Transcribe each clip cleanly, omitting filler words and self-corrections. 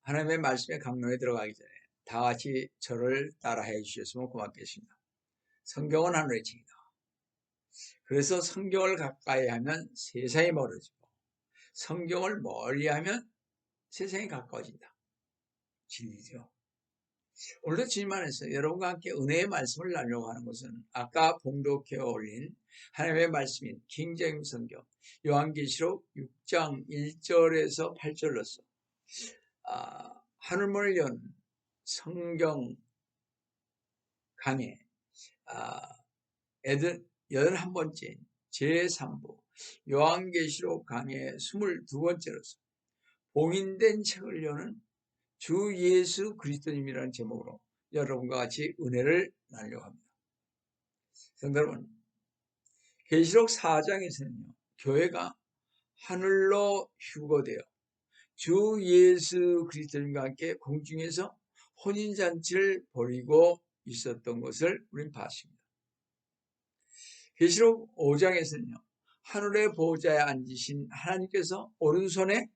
하나님의 말씀의 강론에 들어가기 전에 다 같이 저를 따라해 주셨으면 고맙겠습니다. 성경은 하늘의 책이다. 그래서 성경을 가까이 하면 세상이 멀어지고 성경을 멀리하면 세상이 가까워진다. 진리죠. 오늘도 주님 안에서 여러분과 함께 은혜의 말씀을 나누려고 하는 것은 아까 봉독해 올린 하나님의 말씀인 킹제임스 성경 요한계시록 6장 1절에서 8절로서 하늘문을 연 성경 강의 81번째 제3부 요한계시록 강의 22번째로서 봉인된 책을 여는 주 예수 그리스도님이라는 제목으로 여러분과 같이 은혜를 나누려고 합니다. 성도 여러분, 계시록 4장에서는요, 교회가 하늘로 휴거되어 주 예수 그리스도님과 함께 공중에서 혼인잔치를 벌이고 있었던 것을 우리는 봤습니다. 계시록 5장에서는요, 하늘의 보좌에 앉으신 하나님께서 오른손에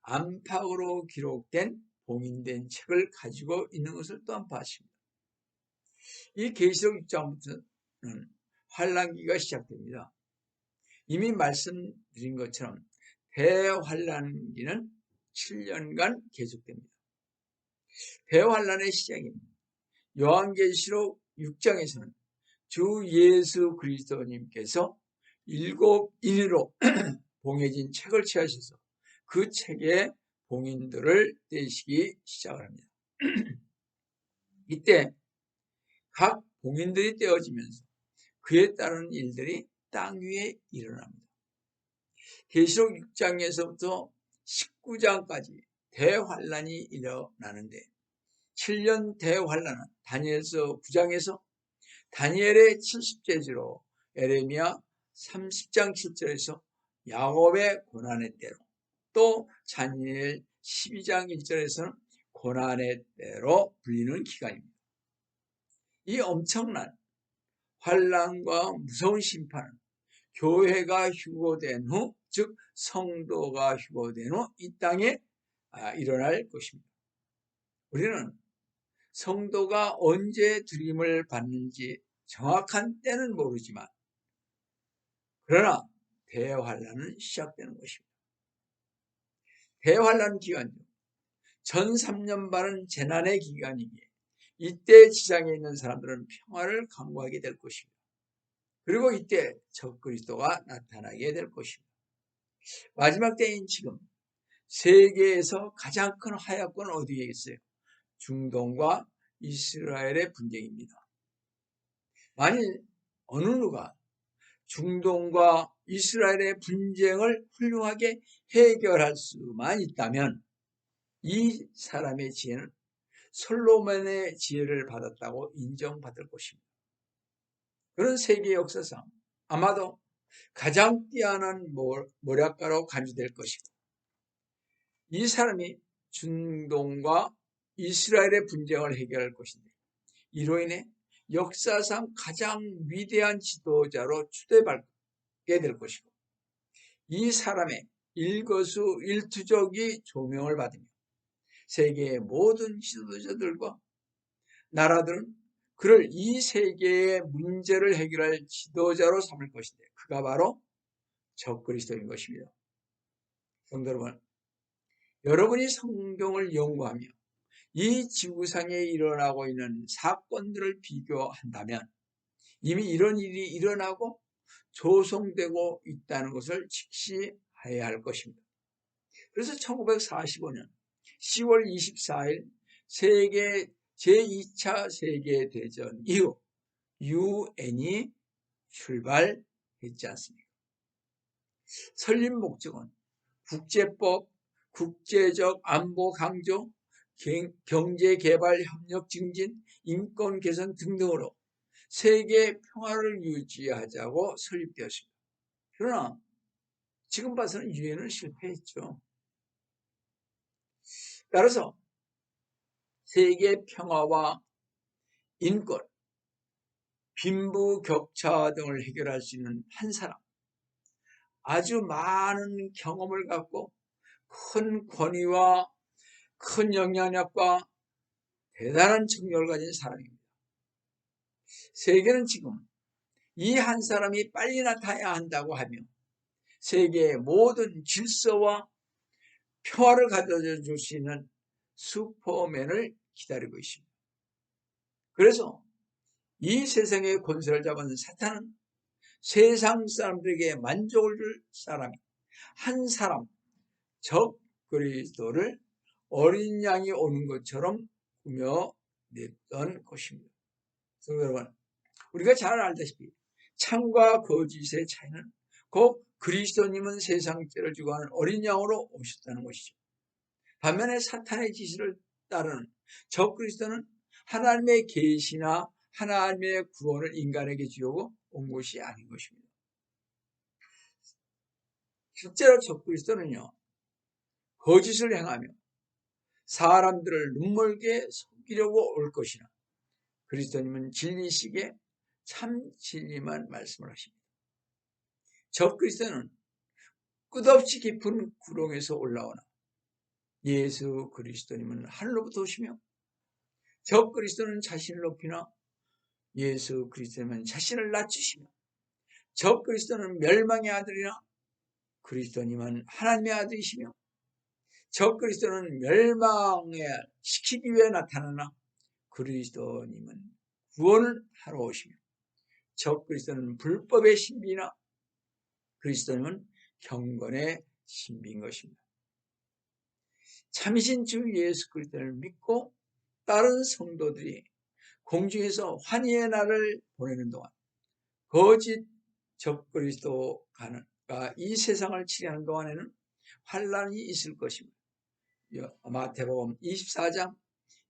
안팎으로 기록된 봉인된 책을 가지고 있는 것을 또한 봤습니다. 이 계시록 6장부터는 환란기가 시작됩니다. 이미 말씀드린 것처럼 대환란기는 7년간 계속됩니다. 대환란의 시작입니다. 요한계시록 6장에서는 주 예수 그리스도님께서 7인으로 봉해진 책을 취하셔서 그 책에 봉인들을 떼시기 시작을 합니다. 이때 각 봉인들이 떼어지면서 그에 따르는 일들이 땅 위에 일어납니다. 계시록 6장에서부터 19장까지 대환란이 일어나는데 7년 대환란은 다니엘서 9장에서 다니엘의 70제지로 에레미야 30장 7절에서 야곱의 고난의 때로 또 다니엘 12장 1절에서는 고난의 때로 불리는 기간입니다. 이 엄청난 환란과 무서운 심판은 교회가 휴거된 후, 즉 성도가 휴거된 후 이 땅에 일어날 것입니다. 우리는 성도가 언제 들림을 받는지 정확한 때는 모르지만 그러나 대환란은 시작되는 것입니다. 대환란 기간 중 전 3년 반은 재난의 기간이기에 이때 지상에 있는 사람들은 평화를 강구하게 될 것입니다. 그리고 이때 적그리스도가 나타나게 될 것입니다. 마지막 때인 지금 세계에서 가장 큰 하약권은 어디에 있어요? 중동과 이스라엘의 분쟁입니다. 만일 어느 누가 중동과 이스라엘의 분쟁을 훌륭하게 해결할 수만 있다면 이 사람의 지혜는 솔로몬의 지혜를 받았다고 인정받을 것입니다. 그런 세계 역사상 아마도 가장 뛰어난 모략가로 간주될 것이고 이 사람이 중동과 이스라엘의 분쟁을 해결할 것인데 이로 인해 역사상 가장 위대한 지도자로 추대받게 될 것이고 이 사람의 일거수일투족이 조명을 받으며 세계의 모든 지도자들과 나라들은 그를 이 세계의 문제를 해결할 지도자로 삼을 것인데 그가 바로 적그리스도인 것입니다. 성도 여러분, 여러분이 성경을 연구하며 이 지구상에 일어나고 있는 사건들을 비교한다면 이미 이런 일이 일어나고 조성되고 있다는 것을 직시해야 할 것입니다. 그래서 1945년 10월 24일 세계 제2차 세계대전 이후 UN이 출발했지 않습니까? 설립 목적은 국제법, 국제적 안보 강조, 경제개발 협력 증진, 인권 개선 등등으로 세계 평화를 유지하자고 설립되었습니다. 그러나 지금 봐서는 유엔은 실패했죠. 따라서 세계 평화와 인권, 빈부격차 등을 해결할 수 있는 한 사람, 아주 많은 경험을 갖고 큰 권위와 큰 영향력과 대단한 청력을 가진 사람입니다. 세계는 지금 이 한 사람이 빨리 나타나야 한다고 하며 세계의 모든 질서와 평화를 가져다 줄 수 있는 슈퍼맨을 기다리고 있습니다. 그래서 이 세상의 권세를 잡은 사탄은 세상 사람들에게 만족을 줄 사람이 한 사람, 적 그리스도를 어린 양이 오는 것처럼 꾸며냈던 것입니다. 여러분, 우리가 잘 알다시피 참과 거짓의 차이는 곧 그리스도님은 세상 죄를 지고 하는 어린 양으로 오셨다는 것이죠. 반면에 사탄의 지시를 따르는 적 그리스도는 하나님의 계시나 하나님의 구원을 인간에게 주려고 온 것이 아닌 것입니다. 실제로 적 그리스도는요, 거짓을 행하며 사람들을 눈멀게 속이려고 올 것이나 그리스도님은 진리시기에 참 진리만 말씀을 하십니다. 적 그리스도는 끝없이 깊은 구렁에서 올라오나 예수 그리스도님은 하늘로부터 오시며 적 그리스도는 자신을 높이나 예수 그리스도님은 자신을 낮추시며 적 그리스도는 멸망의 아들이나 그리스도님은 하나님의 아들이시며 적 그리스도는 멸망에 시키기 위해 나타나나 그리스도님은 구원을 하러 오시며 적 그리스도는 불법의 신비나 그리스도님은 경건의 신비인 것입니다. 참이신 주 예수 그리스도를 믿고 다른 성도들이 공중에서 환희의 날을 보내는 동안 거짓 적 그리스도가 이 세상을 치료하는 동안에는 환란이 있을 것입니다. 마태복음 24장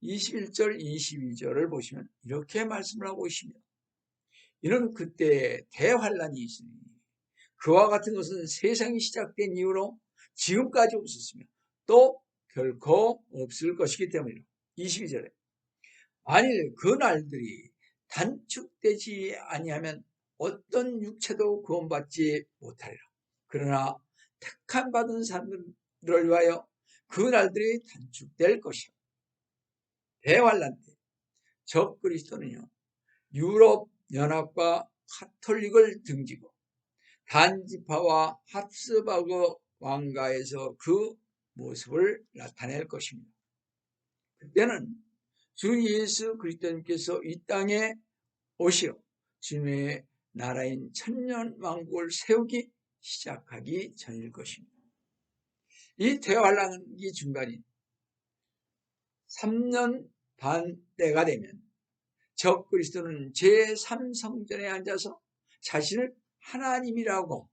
21절 22절을 보시면 이렇게 말씀을 하고 있습니다. 이는 그때 대환란이 있으니 그와 같은 것은 세상이 시작된 이후로 지금까지 없었으며 또 결코 없을 것이기 때문이라. 22절에 만일 그 날들이 단축되지 아니하면 어떤 육체도 구원받지 못하리라. 그러나 택함 받은 사람들을 위하여 그 날들이 단축될 것이라. 대환란 때 적 그리스도는요, 유럽 연합과 카톨릭을 등지고 단지파와 합스바그 왕가에서 그 모습을 나타낼 것입니다. 그때는 주 예수 그리스도님께서 이 땅에 오시어 주님의 나라인 천년왕국을 세우기 시작하기 전일 것입니다. 이 대환란기 중간인 3년 반 때가 되면 적 그리스도는 제3성전에 앉아서 자신을 하나님이라고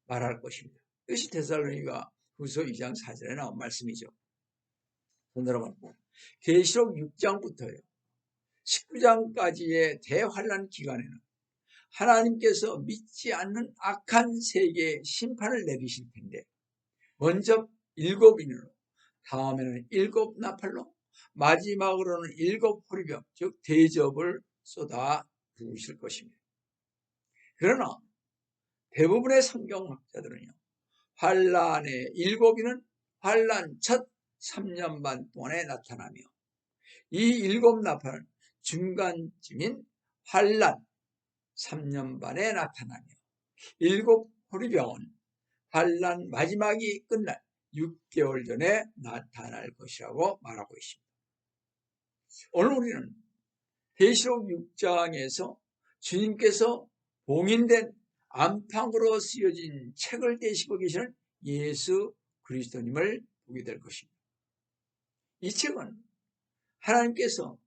말할 것입니다. 이것이 데살로니가 후서 2장 4절에 나온 말씀이죠. 여러분, 계시록 6장부터요 19장까지의 대환란 기간에는 하나님께서 믿지 않는 악한 세계에 심판을 내리실 텐데 먼저 7인으로 다음에는 7 나팔로 마지막으로는 7 호리병 즉 대접을 쏟아 부으실 것입니다. 그러나 대부분의 성경학자들은요 환란의 7인은 환란 첫 3년 반 동안에 나타나며 이 7 나팔은 중간쯤인 환란 3년 반에 나타나며 7 호리병은 환란 마지막이 끝날 6개월 전에 나타날 것이라고 말하고 있습니다. 오늘 우리는 계시록 6장에서 주님께서 봉인된 안방으로 쓰여진 책을 떼시고 계시는 예수 그리스도님을 보게 될 것입니다. 이 책은 하나님께서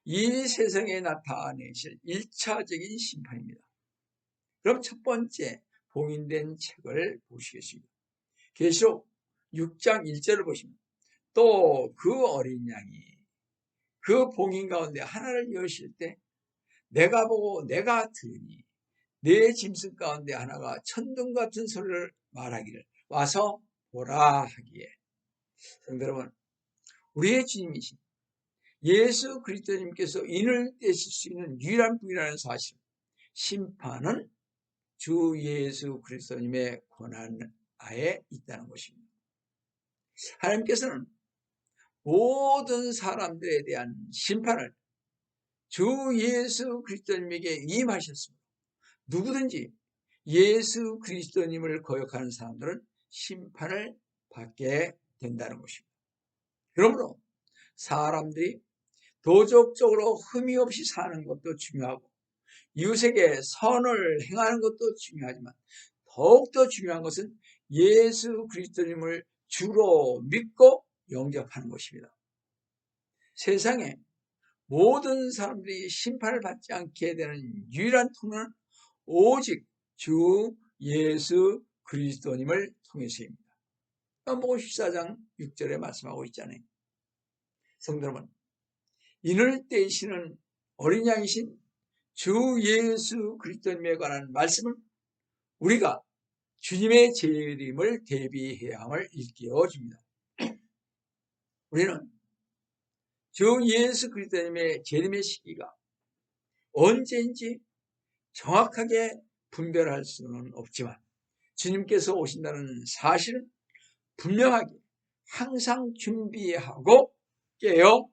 이 세상에 나타내실 1차적인 심판입니다. 그럼 첫 번째 봉인된 책을 보시겠습니다. 계시록 6장 1절을 보시면 또 그 어린 양이 그 봉인 가운데 하나를 여실 때 내가 보고 내가 들으니 내 짐승 가운데 하나가 천둥 같은 소리를 말하기를 와서 보라 하기에. 여러분, 우리의 주님이신 예수 그리스도님께서 인을 떼실 수 있는 유일한 분이라는 사실, 심판은 주 예수 그리스도님의 권한 하에 있다는 것입니다. 하나님께서는 모든 사람들에 대한 심판을 주 예수 그리스도님에게 임하셨습니다. 누구든지 예수 그리스도님을 거역하는 사람들은 심판을 받게 된다는 것입니다. 그러므로 사람들이 도덕적으로 흠이 없이 사는 것도 중요하고 이웃에게 선을 행하는 것도 중요하지만 더욱더 중요한 것은 예수 그리스도님을 주로 믿고 영접하는 것입니다. 세상에 모든 사람들이 심판을 받지 않게 되는 유일한 통로는 오직 주 예수 그리스도님을 통해서입니다. 마태복음 14장 6절에 말씀하고 있잖아요. 성도 여러분, 인을 떼시는 어린 양이신 주 예수 그리스도님에 관한 말씀은 우리가 주님의 재림을 대비해야 함을 일깨워 줍니다. 우리는 주 예수 그리스도님의 재림의 시기가 언제인지 정확하게 분별할 수는 없지만 주님께서 오신다는 사실은 분명하게 항상 준비하고 깨어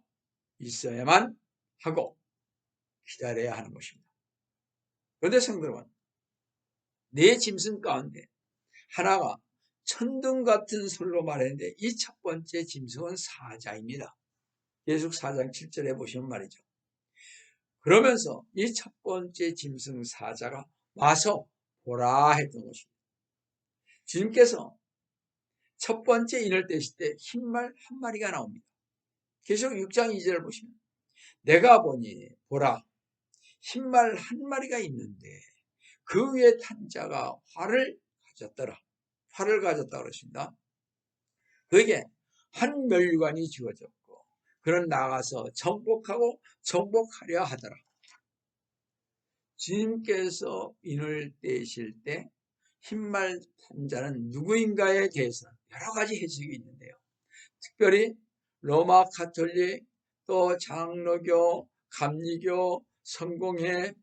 있어야만 하고 기다려야 하는 것입니다. 그런데 성도 여러분, 네 짐승 가운데 하나가 천둥 같은 소리로 말했는데 이 첫 번째 짐승은 사자입니다. 계속 4장 7절에 보시면 말이죠. 그러면서 이 첫 번째 짐승 사자가 와서 보라 했던 것입니다. 주님께서 첫 번째 인을 떼실 때 흰말 한 마리가 나옵니다. 계속 6장 2절을 보시면 내가 보니 보라 흰말 한 마리가 있는데 그 위에 탄 자가 활을 가졌더라. 활을 가졌다 그러십니다. 그에게 한 멸류관이 주어졌고 그는 나가서 정복하고 정복하려 하더라. 주님께서 인을 떼실 때 흰말 탄 자는 누구인가에 대해서 여러 가지 해석이 있는데요. 특별히 로마 가톨릭, 또 장로교, 감리교, 성공회,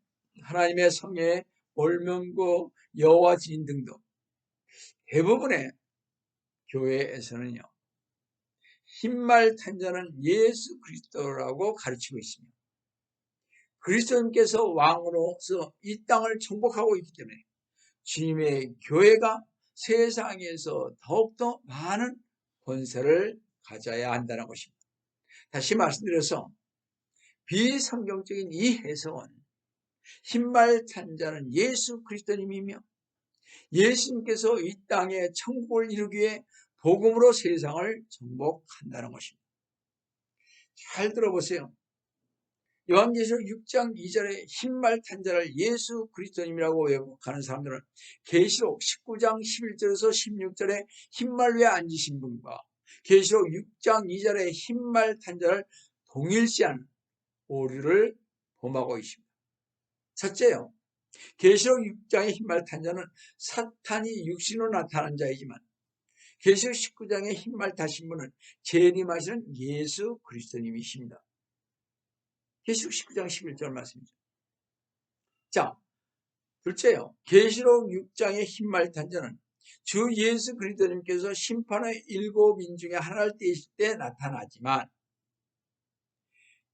하나님의 성회, 올명고, 여호와 증인 등등 대부분의 교회에서는요, 흰말 탄 자는 예수 그리스도라고 가르치고 있습니다. 그리스도님께서 왕으로서 이 땅을 정복하고 있기 때문에 주님의 교회가 세상에서 더욱더 많은 권세를 가져야 한다는 것입니다. 다시 말씀드려서 비성경적인 이 해석은 흰말 탄 자는 예수 그리스도님이며 예수님께서 이 땅에 천국을 이루기 위해 복음으로 세상을 정복한다는 것입니다. 잘 들어보세요. 요한계시록 6장 2절에 흰말 탄 자를 예수 그리스도님이라고 왜곡하는 사람들은 계시록 19장 11절에서 16절에 흰말 위에 앉으신 분과 계시록 6장 2절에 흰말 탄 자를 동일시하는 오류를 범하고 있습니다. 첫째요, 계시록 6장의 흰말 탄 자는 사탄이 육신으로 나타난 자이지만 계시록 19장의 흰말 타신 분은 재림하시는 예수 그리스도님이십니다. 계시록 19장 11절 말씀이죠. 자, 둘째요, 계시록 6장의 흰말 탄 자는 주 예수 그리스도님께서 심판의 7인 중에 하나를 떼실 때 나타나지만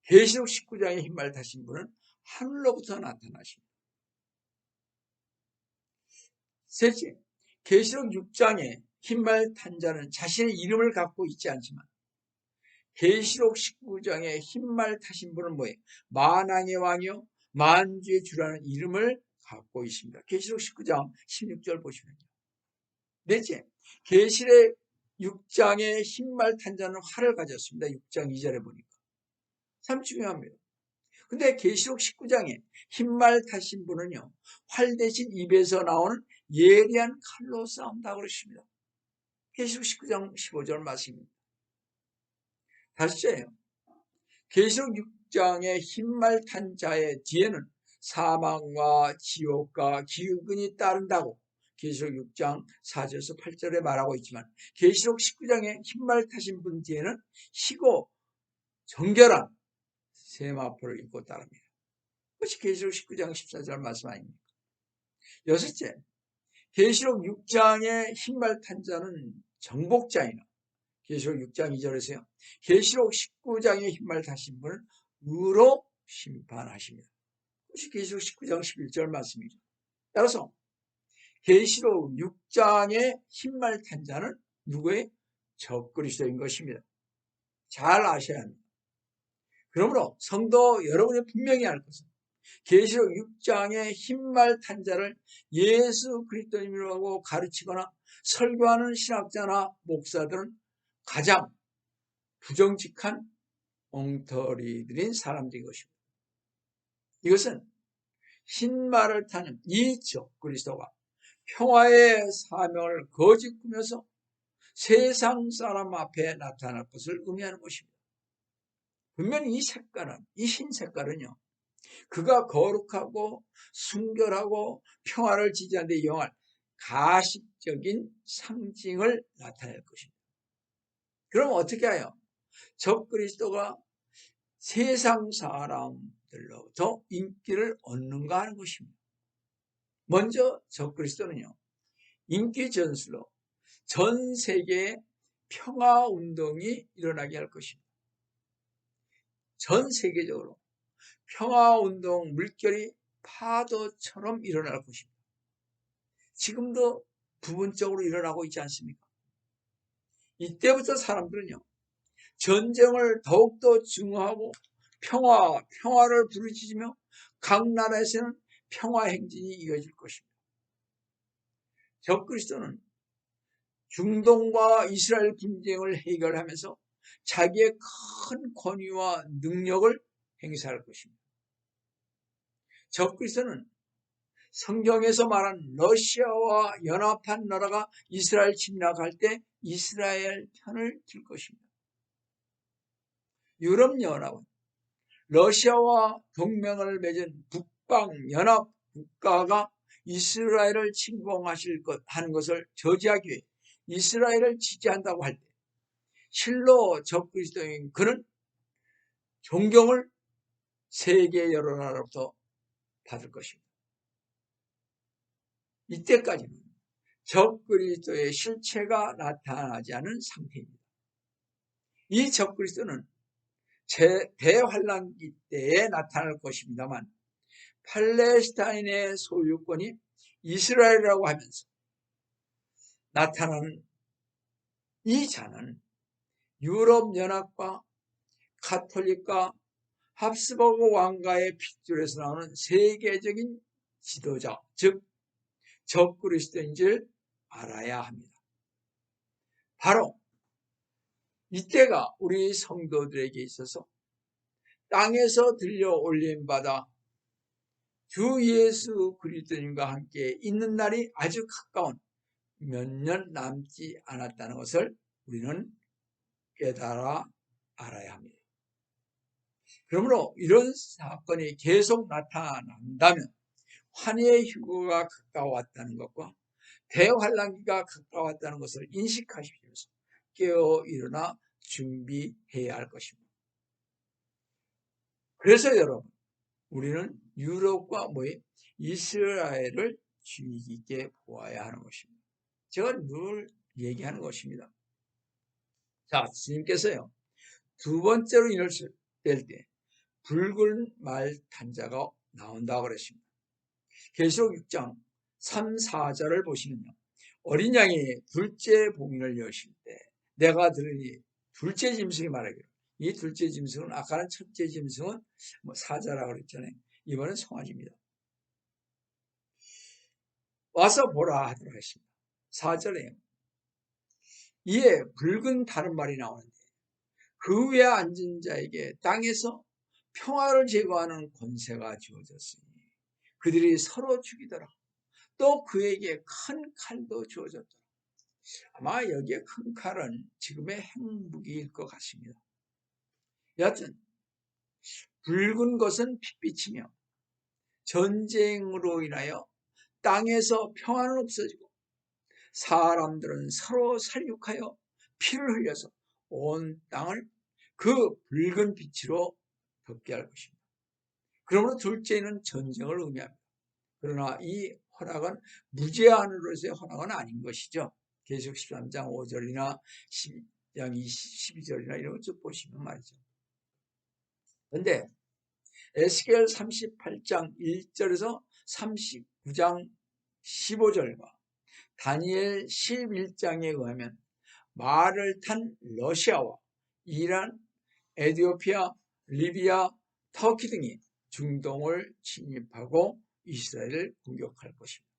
계시록 19장의 흰말 타신 분은 하늘로부터 나타나십니다. 셋째, 계시록 6장의 흰말 탄 자는 자신의 이름을 갖고 있지 않지만 계시록 19장의 흰말 타신 분은 뭐예요? 만왕의 왕이요 만주의 주라는 이름을 갖고 있습니다. 계시록 19장 16절 보시면요. 넷째, 계시록 6장의 흰말 탄 자는 활을 가졌습니다. 6장 2절에 보니까 참 중요합니다. 근데 계시록 19장에 흰말 타신 분은요, 활 대신 입에서 나오는 예리한 칼로 싸운다 그러십니다. 계시록 19장 15절 말씀입니다. 다섯째예요. 계시록 6장의 흰말 탄 자의 뒤에는 사망과 지옥과 기근이 따른다고 계시록 6장 4절에서 8절에 말하고 있지만 계시록 19장의 흰말 타신 분 뒤에는 희고 정결한 세마포를 입고 따릅니다. 그것이 계시록 19장 14절 말씀 아닙니까? 여섯째, 계시록 6장의 흰말 탄 자는 정복자이나 계시록 6장 2절에서요. 계시록 19장의 흰말 타신 분은 의로 심판하십니다. 그것이 계시록 19장 11절 말씀이죠. 따라서 계시록 6장의 흰말 탄 자는 누구의? 적그리스도인 것입니다. 잘 아셔야 합니다. 그러므로 성도 여러분이 분명히 알 것은 계시록 6장의 흰말 탄 자를 예수 그리스도님이라고 가르치거나 설교하는 신학자나 목사들은 가장 부정직한 엉터리들인 사람들인 것입니다. 이것은 흰말을 타는 이 적그리스도가 평화의 사명을 거짓 꾸며서 세상 사람 앞에 나타날 것을 의미하는 것입니다. 분명히 이 흰 색깔은요, 그가 거룩하고 순결하고 평화를 지지하는 데 이용할 가식적인 상징을 나타낼 것입니다. 그럼 어떻게 해요? 적그리스도가 세상 사람들로부터 인기를 얻는가 하는 것입니다. 먼저 적그리스도는요, 인기 전술로 전 세계에 평화운동이 일어나게 할 것입니다. 전 세계적으로 평화운동 물결이 파도처럼 일어날 것입니다. 지금도 부분적으로 일어나고 있지 않습니까? 이때부터 사람들은요, 전쟁을 더욱더 증오하고 평화를 부르짖으며 각 나라에서는 평화행진이 이어질 것입니다. 적그리스도는 중동과 이스라엘 분쟁을 해결하면서 자기의 큰 권위와 능력을 행사할 것입니다. 적그리스도는 성경에서 말한 러시아와 연합한 나라가 이스라엘 침략할 때 이스라엘 편을 들 것입니다. 유럽연합은 러시아와 동맹을 맺은 북방연합 국가가 이스라엘을 침공하는 것을 저지하기 위해 이스라엘을 지지한다고 할 때 실로 적그리스도인 그는 존경을 세계 여러 나라로부터 받을 것입니다. 이때까지는 적그리스도의 실체가 나타나지 않은 상태입니다. 이 적그리스도는 대환란기 때에 나타날 것입니다만 팔레스타인의 소유권이 이스라엘이라고 하면서 나타나는 이 자는 유럽연합과 가톨릭과 합스버그 왕가의 핏줄에서 나오는 세계적인 지도자, 즉 적그리스도인 줄 알아야 합니다. 바로 이때가 우리 성도들에게 있어서 땅에서 들려 올림받아 주 예수 그리스도님과 함께 있는 날이 아주 가까운 몇 년 남지 않았다는 것을 우리는 깨달아 알아야 합니다. 그러므로 이런 사건이 계속 나타난다면 환희의 휴거가 가까웠다는 것과 대환란기가 가까웠다는 것을 인식하십시오. 깨어 일어나 준비해야 할 것입니다. 그래서 여러분, 우리는 유럽과 이스라엘을 주의 깊게 보아야 하는 것입니다. 제가 늘 얘기하는 것입니다. 자, 주님께서요, 두 번째로 인을 뗄 때 붉은 말 탄자가 나온다고 그랬습니다. 계시록 6장 3, 4절을 보시면요, 어린 양이 둘째 봉인을 여실 때 내가 들으니 둘째 짐승이 말하기를, 이 둘째 짐승은 아까는 첫째 짐승은 사자라고 그랬잖아요. 이번엔 송아지입니다. 와서 보라 하도록 했습니다. 4절에 이에 붉은 다른 말이 나오는데 그 위에 앉은 자에게 땅에서 평화를 제거하는 권세가 주어졌으니 그들이 서로 죽이더라. 또 그에게 큰 칼도 주어졌더라. 아마 여기에 큰 칼은 지금의 핵무기일 것 같습니다. 여하튼 붉은 것은 핏빛이며 전쟁으로 인하여 땅에서 평화는 없어지고 사람들은 서로 살육하여 피를 흘려서 온 땅을 그 붉은 빛으로 덮게 할 것입니다. 그러므로 둘째는 전쟁을 의미합니다. 그러나 이 허락은 무제한으로서의 허락은 아닌 것이죠. 계시록 13장 5절이나 양 12절이나 이런 것 쭉 보시면 말이죠. 그런데 에스겔 38장 1절에서 39장 15절과 다니엘 11장에 의하면 말을 탄 러시아와 이란, 에티오피아, 리비아, 터키 등이 중동을 침입하고 이스라엘을 공격할 것입니다.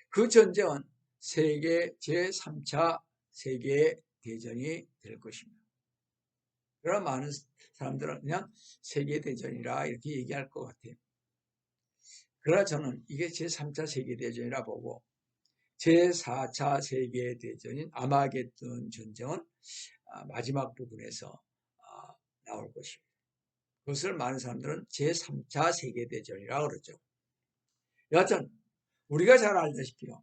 그 전쟁은 세계 제3차 세계대전이 될 것입니다. 그러나 많은 사람들은 그냥 세계대전이라 이렇게 얘기할 것 같아요. 그러나 저는 이게 제3차 세계대전이라 보고 제4차 세계대전인 아마겟돈 전쟁은 마지막 부분에서 나올 것입니다. 그것을 많은 사람들은 제3차 세계대전이라고 그러죠. 여하튼 우리가 잘 알다시피요,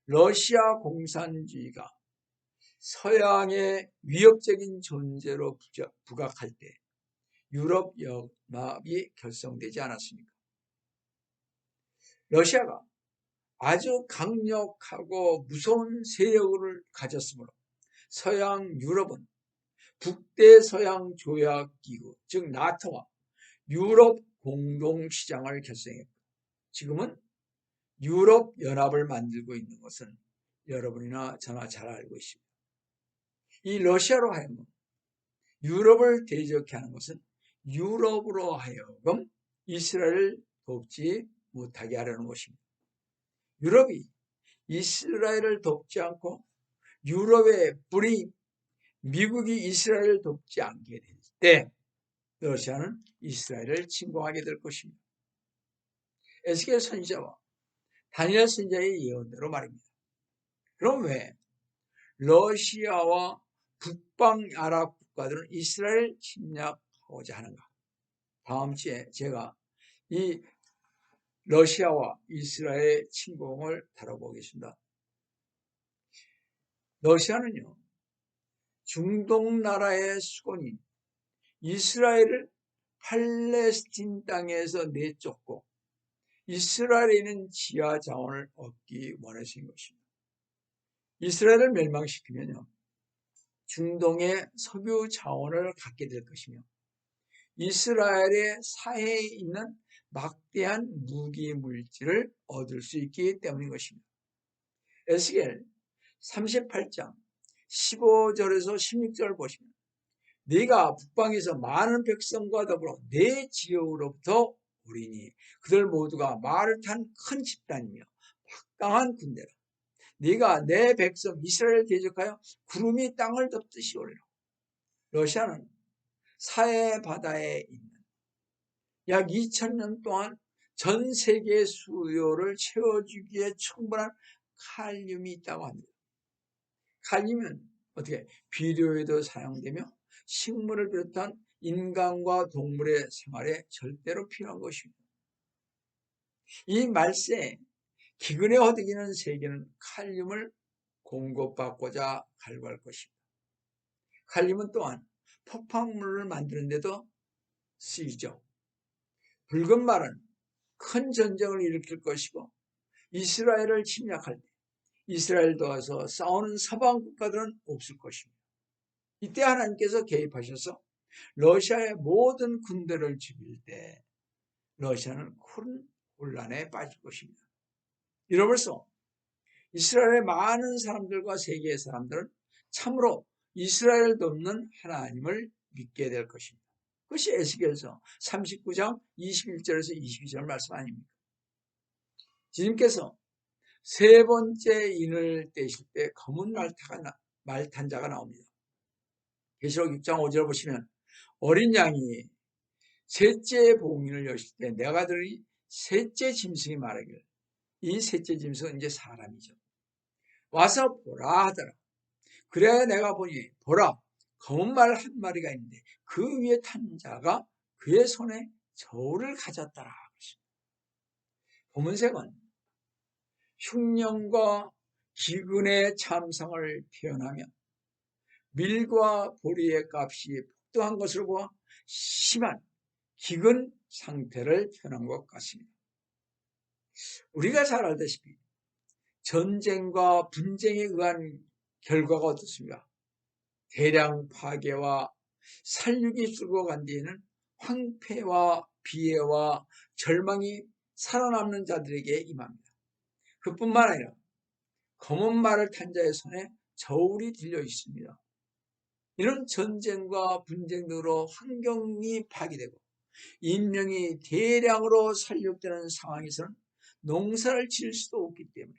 러시아 공산주의가 서양의 위협적인 존재로 부각할 때 유럽 연합이 결성되지 않았습니까? 러시아가 아주 강력하고 무서운 세력을 가졌으므로 서양 유럽은 북대서양 조약기구, 즉 나토와 유럽 공동시장을 결성했고 지금은 유럽 연합을 만들고 있는 것은 여러분이나 저나 잘 알고 있습니다. 이 러시아로 하여금 유럽을 대적해 하는 것은 유럽으로 하여금 이스라엘을 돕지 못하게 하려는 것입니다. 유럽이 이스라엘을 돕지 않고 유럽의 뿌리 미국이 이스라엘을 돕지 않게 될 때 러시아는 이스라엘을 침공하게 될 것입니다. 에스겔 선지자와 다니엘 선지자의 예언대로 말입니다. 그럼 왜 러시아와 북방 아랍 국가들은 이스라엘을 침략하고자 하는가? 다음 주에 제가 이 러시아와 이스라엘의 침공을 다뤄보겠습니다. 러시아는요, 중동 나라의 수건인 이스라엘을 팔레스틴 땅에서 내쫓고 이스라엘에 있는 지하 자원을 얻기 원하신 것입니다. 이스라엘을 멸망시키면요, 중동의 석유 자원을 갖게 될 것이며 이스라엘의 사해에 있는 막대한 무기 물질을 얻을 수 있기 때문인 것입니다. 에스겔 38장 15절에서 16절을 보시면 네가 북방에서 많은 백성과 더불어 내 지역으로부터 오리니 그들 모두가 말을 탄 큰 집단이며 막강한 군대라. 네가 내 백성 이스라엘을 대적하여 구름이 땅을 덮듯이 오리라. 러시아는 사해 바다에 있는 약 2000년 동안 전 세계 수요를 채워주기에 충분한 칼륨이 있다고 합니다. 칼륨은 어떻게 비료에도 사용되며 식물을 비롯한 인간과 동물의 생활에 절대로 필요한 것입니다. 이 말세에 기근에 허덕이는 세계는 칼륨을 공급받고자 갈구할 것입니다. 칼륨은 또한 폭발물을 만드는 데도 쓰이죠. 붉은 말은 큰 전쟁을 일으킬 것이고 이스라엘을 침략할 때 이스라엘 도와서 싸우는 서방 국가들은 없을 것입니다. 이때 하나님께서 개입하셔서 러시아의 모든 군대를 죽일 때 러시아는 큰 혼란에 빠질 것입니다. 이로써 이스라엘의 많은 사람들과 세계의 사람들은 참으로 이스라엘을 돕는 하나님을 믿게 될 것입니다. 그것이 에스겔서 39장 21절에서 22절 말씀 아닙니까? 주님께서 세 번째 인을 떼실 때 검은 말탄자가 나옵니다. 계시록 6장 5절 보시면 어린 양이 셋째 봉인을 여실 때 내가 들으니 셋째 짐승이 말하기를, 이 셋째 짐승은 이제 사람이죠. 와서 보라 하더라. 그래야 내가 보니 보라 검은 말 한 마리가 있는데 그 위에 탄 자가 그의 손에 저울을 가졌더라. 검은색은 흉년과 기근의 참상을 표현하며 밀과 보리의 값이 폭등한 것으로 보아 심한 기근 상태를 표현한 것 같습니다. 우리가 잘 알다시피 전쟁과 분쟁에 의한 결과가 어떻습니까? 대량 파괴와 살육이 쓸고 간 뒤에는 황폐와 비애와 절망이 살아남는 자들에게 임합니다. 그뿐만 아니라 검은 말을 탄 자의 손에 저울이 들려 있습니다. 이런 전쟁과 분쟁 등으로 환경이 파괴되고 인명이 대량으로 살육되는 상황에서는 농사를 지을 수도 없기 때문에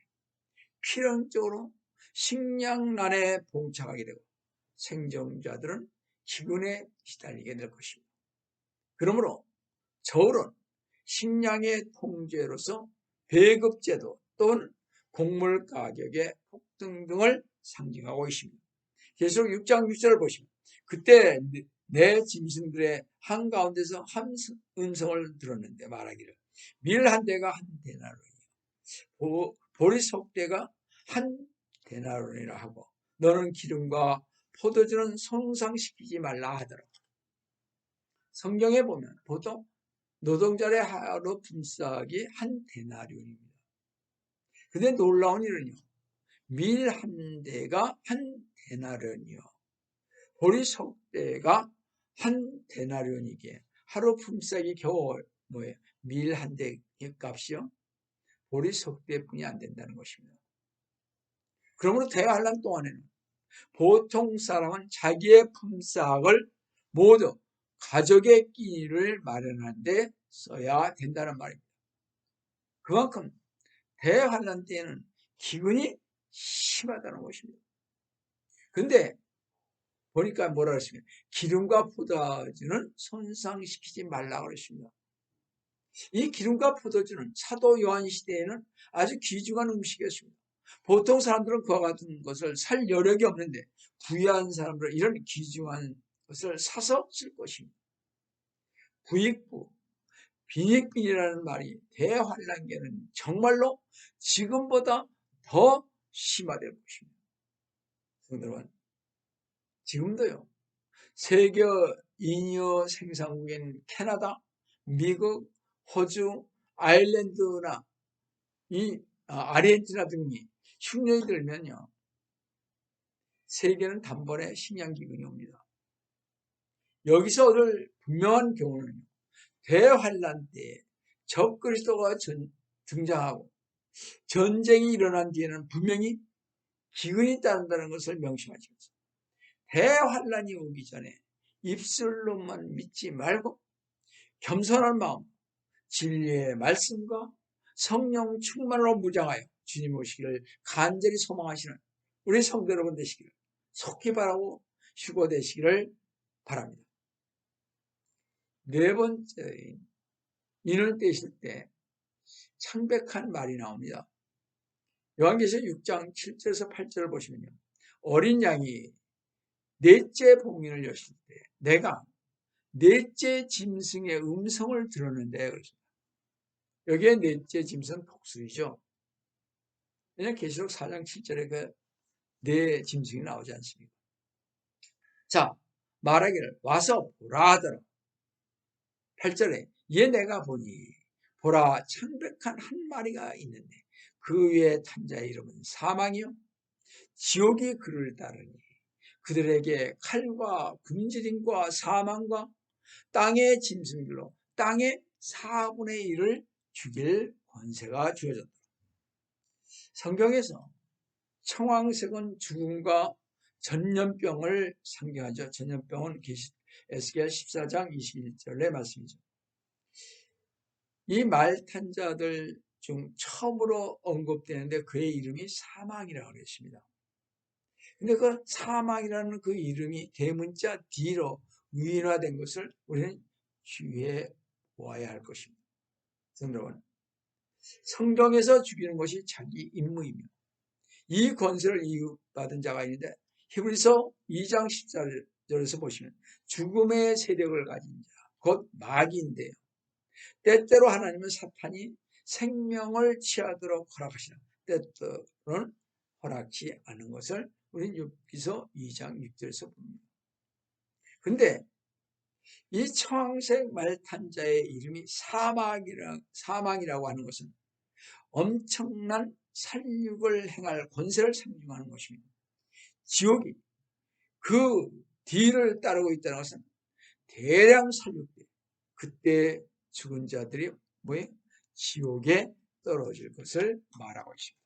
필연적으로 식량난에 봉착하게 되고 생존자들은 기근에 시달리게 될 것입니다. 그러므로 저울은 식량의 통제로서 배급제도 또는 곡물 가격의 폭등 등을 상징하고 있습니다. 계시록 6장 6절을 보시면 그때 내 짐승들의 한가운데서 한 음성을 들었는데 말하기를 밀 한 대가 한 데나리온이요 보리 석 대가 한 데나리온이라 하고 너는 기름과 포도주는 손상시키지 말라 하더라. 성경에 보면 보통 노동자의 하루 품삯이 한 데나리온입니다. 근데 놀라운 일은요. 밀 한 대가 한 데나리온이요. 보리 석 대가 한 데나리온이기에 하루 품삯이 겨우 뭐예요? 밀 한 대 값이요. 보리 석 대뿐이 안 된다는 것입니다. 그러므로 대환란 동안에는 보통 사람은 자기의 품삯을 모두 가족의 끼니를 마련하는 데 써야 된다는 말입니다. 그만큼 대환란 때에는 기근이 심하다는 것입니다. 근데 보니까 뭐라 그랬습니까? 기름과 포도주는 손상시키지 말라고 그랬습니다. 이 기름과 포도주는 사도 요한 시대에는 아주 귀중한 음식이었습니다. 보통 사람들은 그와 같은 것을 살 여력이 없는데 부유한 사람들은 이런 귀중한 것을 사서 쓸 것입니다. 부익부, 빈익빈이라는 말이 대환란기에는 정말로 지금보다 더 심화될 것입니다. 여러분, 지금도요. 세계 인유 생산국인 캐나다, 미국, 호주, 아일랜드나 아르헨티나 등이 흉년이 들면요. 세계는 단번에 식량기근이 옵니다. 여기서 얻을 분명한 경우는 대환란 때에 적그리스도가 등장하고 전쟁이 일어난 뒤에는 분명히 기근이 따른다는 것을 명심하시면서 대환란이 오기 전에 입술로만 믿지 말고 겸손한 마음, 진리의 말씀과 성령 충만으로 무장하여 주님 오시기를 간절히 소망하시는 우리 성도 여러분 되시기를 속히 바라고 휴거되시기를 바랍니다. 네 번째, 인을 떼실 때 창백한 말이 나옵니다. 요한계시록 6장 7절에서 8절을 보시면요. 어린 양이 넷째 봉인을 여실 때 내가 넷째 짐승의 음성을 들었는데 그렇습니다. 여기에 넷째 짐승은 복수이죠. 왜냐하면 계시록 4장 7절에 그 네 짐승이 나오지 않습니까? 자, 말하기를 와서 보라 하더라. 8절에 얘 내가 보니 보라 창백한 한 마리가 있는데 그 위에 탄 자의 이름은 사망이요 지옥이 그를 따르니 그들에게 칼과 굶주림과 사망과 땅의 짐승들로 땅의 4분의 1을 죽일 권세가 주어졌다. 성경에서 청황색은 죽음과 전염병을 상징하죠. 전염병은 에스겔 14장 21절의 말씀이죠. 이 말 탄 자들 중 처음으로 언급되는데 그의 이름이 사망이라고 그랬습니다. 근데 그 사망이라는 그 이름이 대문자 D로 위인화된 것을 우리는 주의해 보아야 할 것입니다. 여러분, 성경에서 죽이는 것이 자기 임무입니다. 이 권세를 이웃받은 자가 있는데 히브리서 2장 14절에서 보시면 죽음의 세력을 가진 자, 곧 마귀인데요. 때때로 하나님은 사탄이 생명을 취하도록 허락하시나 때때로는 허락치 않은 것을 우리는 욥기서 2장 6절에서 봅니다. 근데 이 청색 말탄 자의 이름이 사망이라고 하는 것은 엄청난 살육을 행할 권세를 상징하는 것입니다. 지옥이 그 뒤를 따르고 있다는 것은 대량 살육돼 그때 죽은 자들이 뭐예요? 지옥에 떨어질 것을 말하고 있습니다.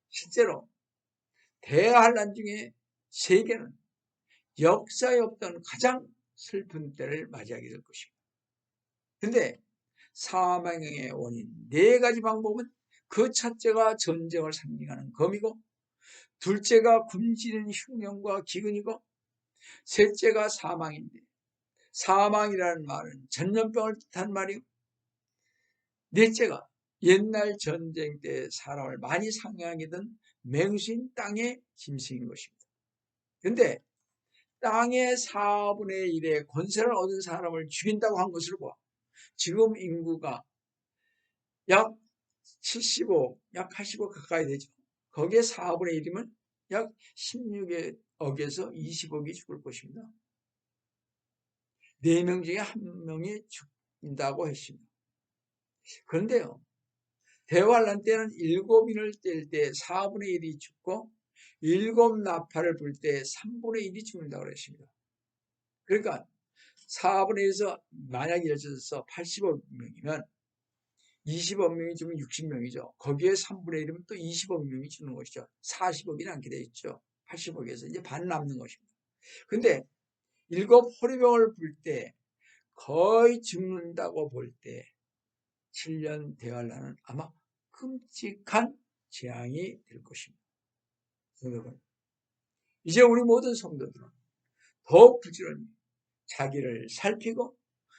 실제로 대환란 중에 세계는 역사에 없던 가장 슬픈 때를 맞이하게 될 것입니다. 근데 사망의 원인 4가지 방법은 그 첫째가 전쟁을 상징하는 검이고, 둘째가 굶주리는 흉년과 기근이고, 셋째가 사망인데, 사망이라는 말은 전염병을 뜻한 말이고, 넷째가 옛날 전쟁 때 사람을 많이 상하게 된 맹수인 땅의 짐승인 것입니다. 그런데 땅의 4분의 1의 권세를 얻은 사람을 죽인다고 한 것으로 봐. 지금 인구가 약 75, 약 85 가까이 되죠. 거기에 4분의 1이면 약 16억에서 20억이 죽을 것입니다. 4명 중에 1명이 죽는다고 했습니다. 그런데요, 대환란 때는 7인을 뗄 때 4분의 1이 죽고 7나팔을 불 때 3분의 1이 죽는다고 그랬습니다. 그러니까 4분의 1에서 만약 예를 들어서 80억 명이면 20억 명이 죽으면 60명이죠. 거기에 3분의 1이면 또 20억 명이 죽는 것이죠. 40억이 남게 돼 있죠. 80억에서 이제 반 남는 것입니다. 근데 7 호리병을 불 때 거의 죽는다고 볼 때 7년 대환란은 아마 끔찍한 재앙이 될 것입니다. 여러분, 이제 우리 모든 성도들은 더욱 부지런히 자기를 살피고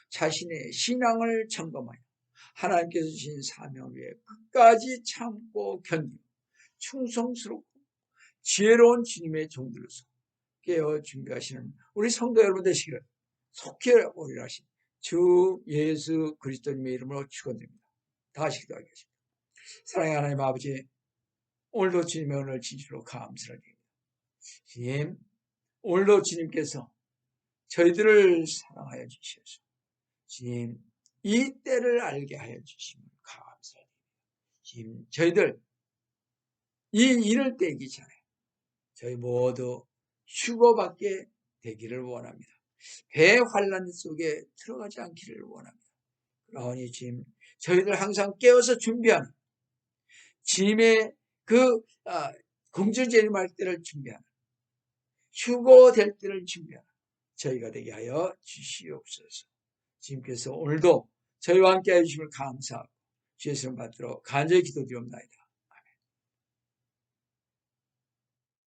자신의 신앙을 점검하여 하나님께서 주신 사명을 위해 끝까지 참고 견디고 충성스럽고 지혜로운 주님의 종들로서 깨어 준비하시는 우리 성도 여러분 되시기를 속히 오리라 하신 주 예수 그리스도님의 이름으로 축원드립니다. 다시 기도하겠습니다. 사랑의 하나님 아버지, 오늘도 주님의 은혜를 진실로 감사를 드립니다. 주님, 오늘도 주님께서 저희들을 사랑하여 주셔서 주님, 이 때를 알게 하여 주시면 감사드립니다. 주님, 저희들 이 일을 떼기 전에 저희 모두 휴거받게 되기를 원합니다. 대환란 속에 들어가지 않기를 원합니다. 그러니 주님, 저희들 항상 깨어서 준비하는 주님의 그 공주재림할 때를 준비하는 휴거될 때를 준비하는 저희가 되게 하여 주시옵소서. 주님께서 오늘도 저희와 함께 해주심을 감사하고 주의 성령 받들어 간절히 기도드리옵나이다.